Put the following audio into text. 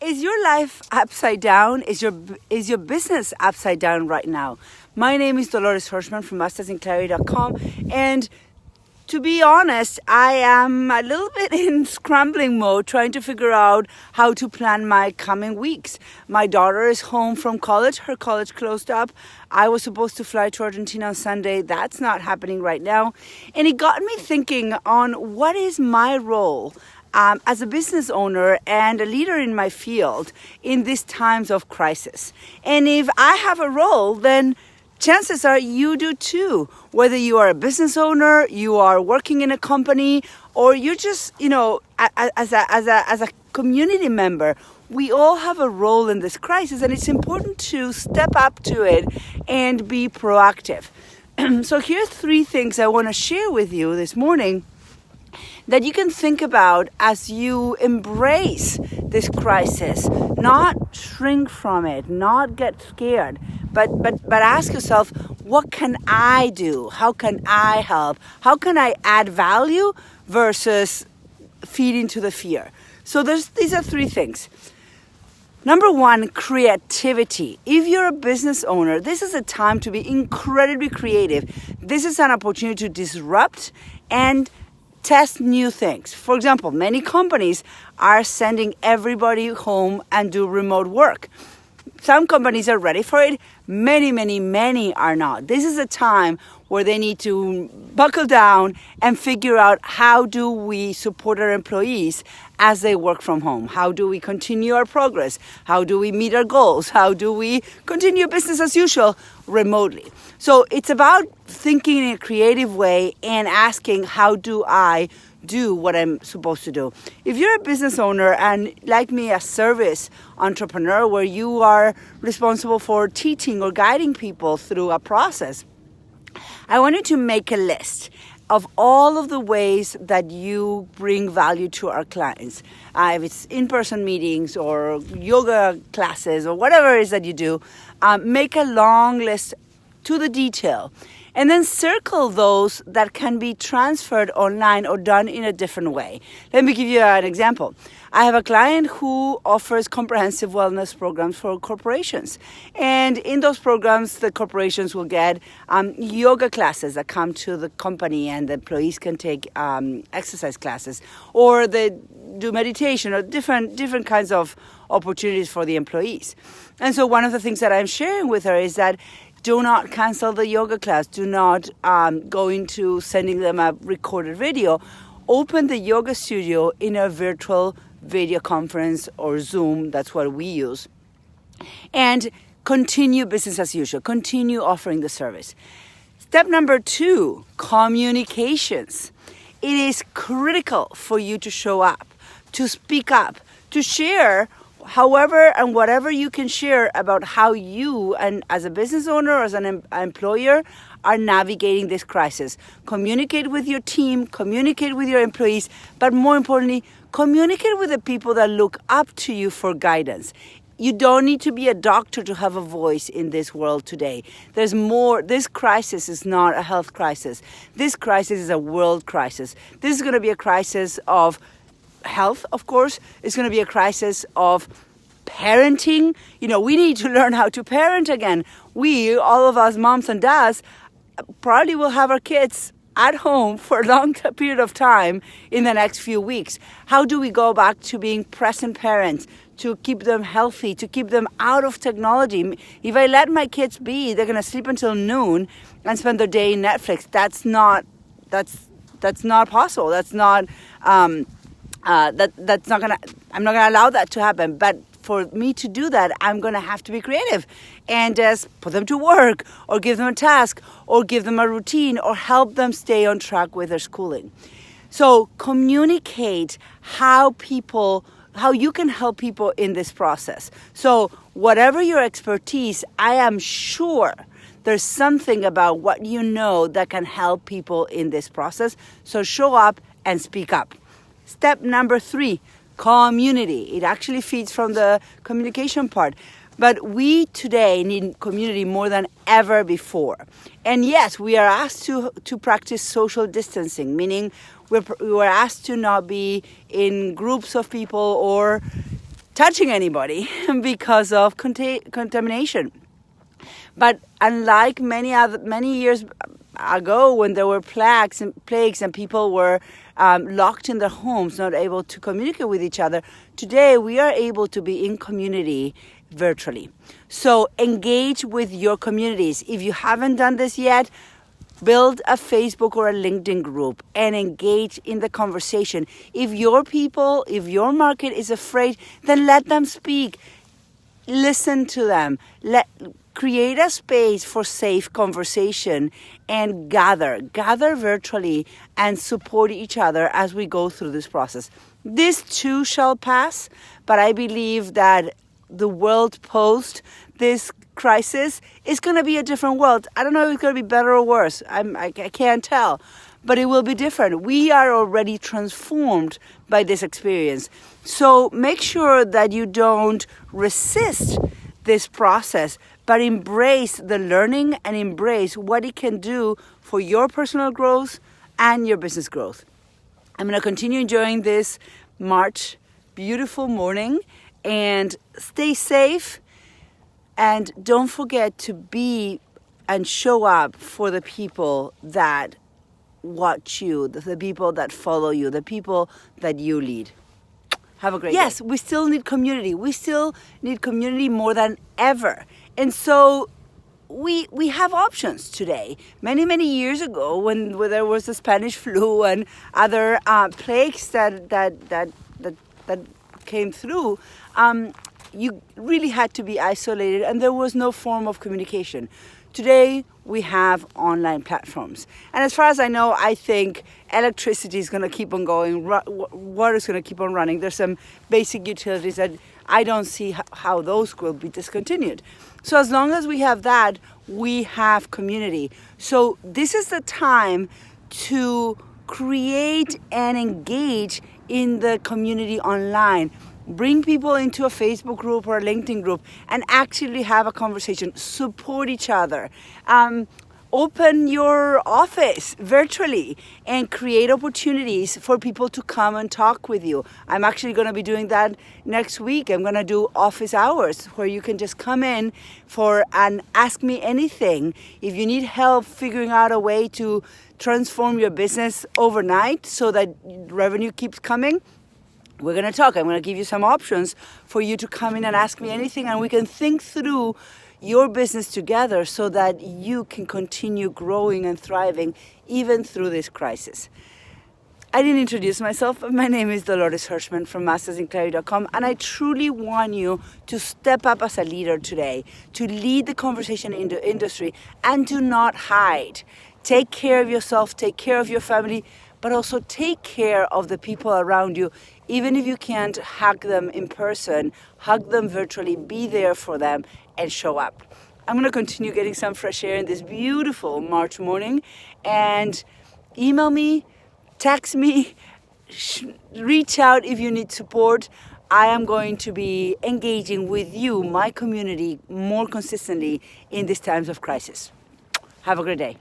Is your life upside down? Is your business upside down right now? My name is Dolores Hirschman from mastersinclarity.com, and to be honest, I am a little bit in scrambling mode, trying to figure out how to plan my coming weeks. My daughter is home from college. Her college closed up. I was supposed to fly to Argentina on Sunday. That's not happening right now. And it got me thinking on what is my role as a business owner and a leader in my field in these times of crisis. And if I have a role, then chances are you do too. Whether you are a business owner, you are working in a company, or you're just, as a community member, we all have a role in this crisis, and it's important to step up to it and be proactive. So here's 3 things I want to share with you this morning that you can think about as you embrace this crisis. Not shrink from it, not get scared, but ask yourself, what can I do? How can I help? How can I add value versus feed into the fear? So these are 3 things. Number 1, creativity. If you're a business owner, this is a time to be incredibly creative. This is an opportunity to disrupt and test new things. For example, many companies are sending everybody home and do remote work. Some companies are ready for it. Many are not. This is a time where they need to buckle down and figure out, how do we support our employees as they work from home? How do we continue our progress? How do we meet our goals? How do we continue business as usual remotely? So it's about thinking in a creative way and asking, how do I do what I'm supposed to do? If you're a business owner and, like me, a service entrepreneur where you are responsible for teaching or guiding people through a process, I want you to make a list of all of the ways that you bring value to our clients. If it's in-person meetings or yoga classes or whatever it is that you do, make a long list to the detail. And then circle those that can be transferred online or done in a different way. Let me give you an example. I have a client who offers comprehensive wellness programs for corporations. And in those programs, the corporations will get yoga classes that come to the company, and the employees can take exercise classes. Or they do meditation, or different kinds of opportunities for the employees. And so one of the things that I'm sharing with her is that do not cancel the yoga class. Do not go into sending them a recorded video. Open the yoga studio in a virtual video conference or Zoom. That's what we use. And continue business as usual. Continue offering the service. Step number 2, communications. It is critical for you to show up, to speak up, to share however and whatever you can share about how you, and as a business owner or as an employer, are navigating this crisis. Communicate with your team, communicate with your employees, but more importantly, communicate with the people that look up to you for guidance. You don't need to be a doctor to have a voice in this world today. There's more. This crisis is not a health crisis. This crisis is a world crisis. This is going to be a crisis of health, of course. It's going to be a crisis of parenting. We need to learn how to parent again. We, all of us moms and dads, probably will have our kids at home for a long period of time in the next few weeks. How do we go back to being present parents, to keep them healthy, to keep them out of technology? If I let my kids be, they're going to sleep until noon and spend their day in Netflix. That's not possible. That's not that's not gonna. I'm not gonna allow that to happen. But for me to do that, I'm gonna have to be creative and just put them to work, or give them a task, or give them a routine, or help them stay on track with their schooling. So communicate how you can help people in this process. So whatever your expertise, I am sure there's something about what you know that can help people in this process. So show up and speak up. Step number 3, community. It actually feeds from the communication part. But we today need community more than ever before. And yes, we are asked to practice social distancing, meaning we were asked to not be in groups of people or touching anybody because of contamination. But unlike many years ago, when there were plagues and people were locked in their homes, not able to communicate with each other, today we are able to be in community virtually. So engage with your communities. If you haven't done this yet, build a Facebook or a LinkedIn group and engage in the conversation. If your market is afraid, then let them speak. Listen to them. Create a space for safe conversation and gather virtually and support each other as we go through this process. This too shall pass, but I believe that the world post this crisis is going to be a different world. I don't know if it's going to be better or worse. I can't tell, but it will be different. We are already transformed by this experience. So make sure that you don't resist this process, but embrace the learning and embrace what it can do for your personal growth and your business growth. I'm going to continue enjoying this March beautiful morning, and stay safe, and don't forget to be and show up for the people that watch you, the people that follow you, the people that you lead. Have a great day. Yes, we still need community. We still need community more than ever. And so we have options today. Many years ago, when there was the Spanish flu and other plagues that came through, you really had to be isolated and there was no form of communication. Today, we have online platforms. And as far as I know, I think electricity is going to keep on going, water is going to keep on running. There's some basic utilities that I don't see how those will be discontinued. So as long as we have that, we have community. So this is the time to create and engage in the community online. Bring people into a Facebook group or a LinkedIn group and actually have a conversation. Support each other. Open your office virtually and create opportunities for people to come and talk with you. I'm actually going to be doing that next week. I'm going to do office hours where you can just come in and ask me anything. If you need help figuring out a way to transform your business overnight so that revenue keeps coming, we're going to talk. I'm going to give you some options for you to come in and ask me anything, and we can think through your business together so that you can continue growing and thriving even through this crisis. I didn't introduce myself, but my name is Dolores Hirschman from mastersinclarity.com, and I truly want you to step up as a leader today, to lead the conversation in the industry, and do not hide. Take care of yourself, take care of your family, but also take care of the people around you. Even if you can't hug them in person, hug them virtually, be there for them, and show up. I'm going to continue getting some fresh air in this beautiful March morning, and email me, text me, reach out if you need support. I am going to be engaging with you, my community, more consistently in these times of crisis. Have a great day.